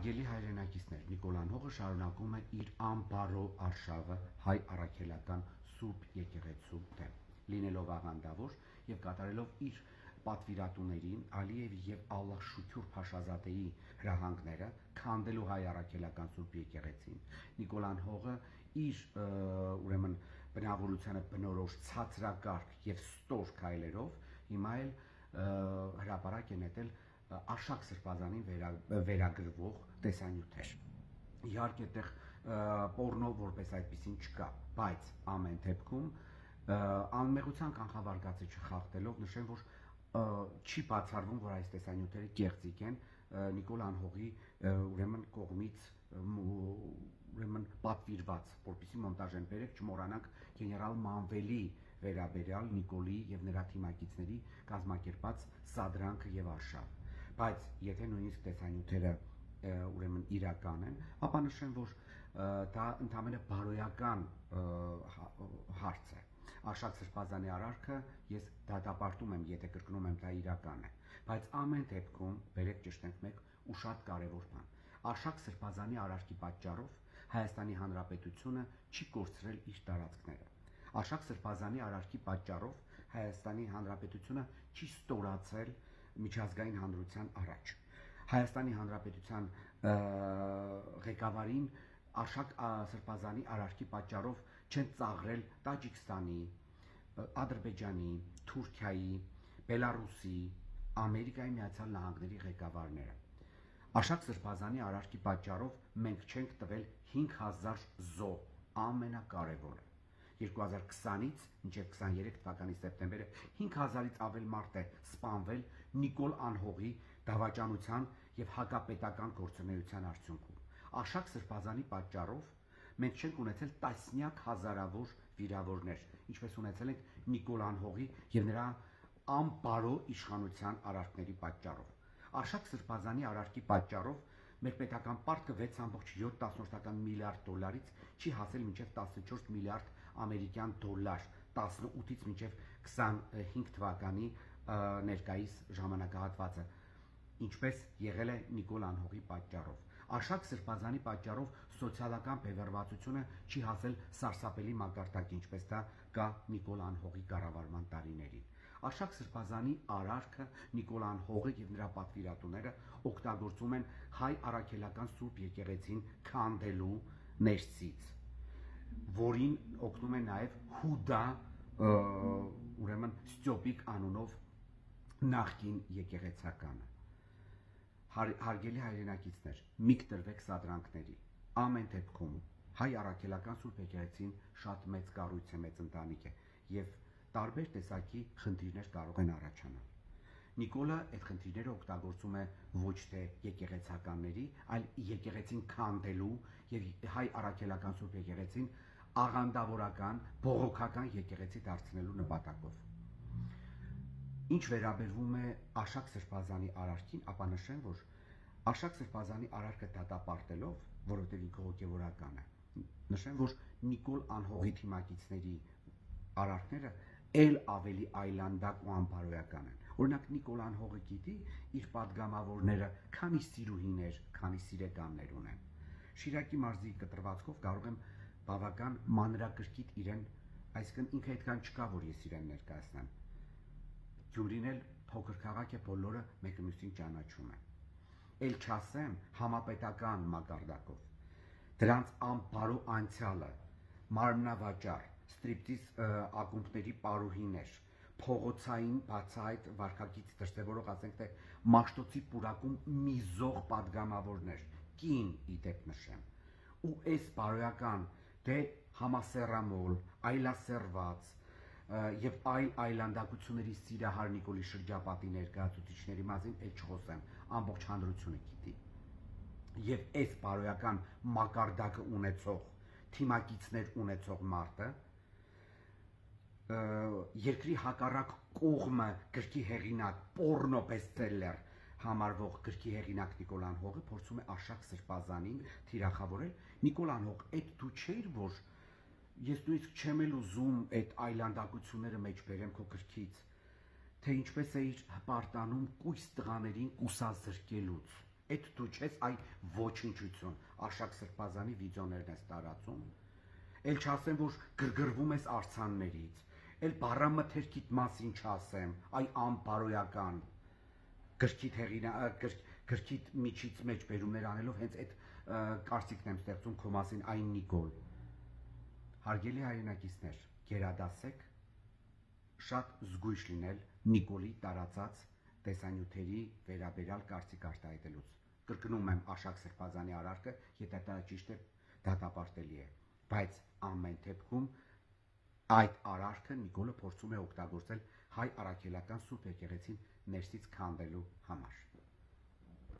Հարգելի հայրենակիցներ, Նիկոլան Հողը շարունակում է իր անբարո արշավը հայ առաքելական Սուրբ եկեղեցու դեմ, լինելով աղանդավոր եւ կատարելով իր պատվիրատուներին Ալիևի եւ Ալլահ Շուքյուր Փաշազադեի հրահանգները քանդելու հայ առաքելական Սուրբ եկեղեցին։ Նիկոլան Հողը իր ուրեմն բնավորությանը բնորոշ ցածրակարգ եւ ստոր քայլերով հիմա էլ հրապարակ է նետել Արշակ Սրբազանին վերագրվող տեսանյութեր։ Իհարկե այդտեղ պորնո որպես այդպեսին չկա, բայց ամեն դեպքում անմեղության կանխավարկածը չխախտելով նշեմ, որ չի բացառվում, որ այս տեսանյութերը կեղծիք են Նիկոլան Հողի ուրեմն կողմից ուրեմն պատվիրված, որպեսզի մոնտաժեն բերեք, չմոռանանք գեներալ Մանվելի վերաբերյալ Նիկոլի եւ նրա թիմակիցների կազմակերպած սադրանքը եւ արշավ։ Բայց եթե նույնիսկ տեսանյութերը ուրեմն իրական են, ապա նշեմ, որ դա ընդհանրապես բարոյական հարց է։ Արշակ Սրբազանի արարքը ես դատապարտում եմ, եթե կրկնում եմ, դա իրական է, բայց ամեն դեպքում բերեք ճշտենք մեկ ու շատ կարևոր բան։ Արշակ Սրբազանի արարքի պատճառով Հայաստանի Հանրապետությունը չի կորցրել իր տարածքները։ Արշակ Սրբազանի արարքի պատճառով Հայաստանի Հանրապետությունը չի ստորացել միջազգային հանրության առաջ։ Հայաստանի Հանրապետության ղեկավարին Արշակ Սրբազանի արարքի պատճառով չեն ծաղրել Տաջիկստանի, Ադրբեջանի, Թուրքիայի, Բելարուսի, Ամերիկայի Միացյալ Նահանգների ղեկավարները։ Արշակ Սրբազանի արարքի պատճառով մենք չենք տվել 5000 զոհ, ամենակարևորը։ 2020-ից մինչև 23 թվականի սեպտեմբերը 5000-ից ավել մարդ է սպանվել Նիկոլ Անհողի դավաճանության եւ հակապետական գործունեության արդյունքում։ Արշակ Սրբազանի պատճառով մենք չենք ունեցել տասնյակ հազարավոր վիրավորներ, ինչպես ունեցել ենք Նիկոլ Անհողի եւ նրա անբարո իշխանության արարքների պատճառով։ Արշակ Սրբազանի արարքի պատճառով մեր պետական պարտքը 6.7 միլիարդ դոլարից չի հասել մինչև 14 միլիարդ ամերիկյան դոլար 18-ից մինչև 25 թվականի ներկայիս ժամանակահատվածը, ինչպես եղել է Նիկոլ Անհողի պատճառով։ Արշակ Սրբազանի պատճառով սոցիալական բևեռվածությունը չի հասել սարսափելի մակարդակի, ինչպես դա կա Նիկոլ Անհողի կառավարման տարիներին։ Արշակ Սրբազանի արարքը Նիկոլ Անհողը եւ նրա պատվիրատուները օգտագործում են հայ առաքելական Սուրբ եկեղեցին քանդելու ներսից, որին օգնում է նաեւ Հուդա ուրեմն Ստյոպիկ անունով նախկին եկեղեցականը։ Հարգելի հայրենակիցներ, մի կտրվեք սադրանքների։ Ամեն դեպքում հայ առաքելական Սուրբ եկեղեցին շատ մեծ կառույց է, մեծ ընտանիք է եւ տարբեր տեսակի խնդիրներ կարող են առաջանալ։ Նիկոլը այդ խնդիրները օգտագործում է ոչ թե եկեղեցականների, այլ եկեղեցին քանդելու եւ հայ առաքելական Սուրբ եկեղեցին աղանդավորական, բողոքական եկեղեցի դարձնելու նպատակով։ Ինչ վերաբերվում է Արշակ Սրբազանի արարքին, ապա նշեմ, որ Արշակ Սրբազանի արարքը դատապարտելով, որովհետև ինքը հոգևորական է, նշեմ, որ Նիկոլ Անհողի թիմակիցների արարքները ել ավելի այլանդակ ու անբարոյական են։ Օրինակ Նիկոլ Անհողը գիտի իր падգամավորները քանի սիրուհիներ, քանի սիրեկաններ ունեն։ Շիրակի մարզի կտրվածքով կարող եմ բավական մանրակրկիտ իրեն, այսինքն ինքը այդքան չկա, որ ես իրեն ներկայացնեմ։ Գյումրին էլ փոքր քաղաք է, բոլորը մեկը մյուսին ճանաչում են։ Էլ չասեմ համապետական մակարդակով։ Դրանց անբարո անցյալը, մարմնավաճառ, ստրիպտիզ ակումբների պարուհիներ, փողոցային բացահայտ վարքագիծ դրսևորող, ասենք թե Մաշտոցի պուրակում միզող падգամավորներ, կին իդեպ նշեմ, ու այս բարոյական դե համասեռամոլ, այլասերված եւ այլանդակությունների սիրահար Նիկոլի շրջապատի ներկայացուցիչների մասին էլ չխոսեմ, ամբողջ հանրությունը գիտի։ Եվ այս բարոյական մակարդակը ունեցող, թիմակիցներ ունեցող մարդը երկրի հակառակ կողմը գրքի հեղինակ, պորնո բեսթսելլեր համարվող գրքի հեղինակ Նիկոլ Անհողը փորձում է Արշակ Սրբազանին թիրախավորել։ Նիկոլ Անհող, այդ դու չէիր, որ ես նույնիսկ չեմ էլ ուզում այդ այլանդակությունները մեջ բերեմ քո գրքից, թե ինչպես էիր հպարտանում կույս տղաներին կուսազրկելուց։ Այդ դու չես այ ոչնչություն, Արշակ Սրբազանի վիդեոներն ես տարածում, էլ չասեմ, որ գրգռվում ես արձաններից, էլ բառամթերքիդ մասին չասեմ, այ անբարոյական, գրքիդ միջից մեջ բերումներ անելով հենց այդ կարծիքն եմ ստեղծում քո մասին այն Նիկոլ։ Հարգելի հայրենակիցներ, գերադասեք շատ զգույշ լինել Նիկոլի տարածած տեսանյութերի վերաբերյալ կարծիք արտահայտելուց։ Կրկնում եմ Արշակ Սրբազանի արարքը, եթե դա ճիշտ է, դատապարտելի է, բայց ամեն դեպքում այդ արարքը Նիկոլը փորձում է օգտագործել հայ առաքելական սուրբ եկեղեցին ներսից քանդելու համար։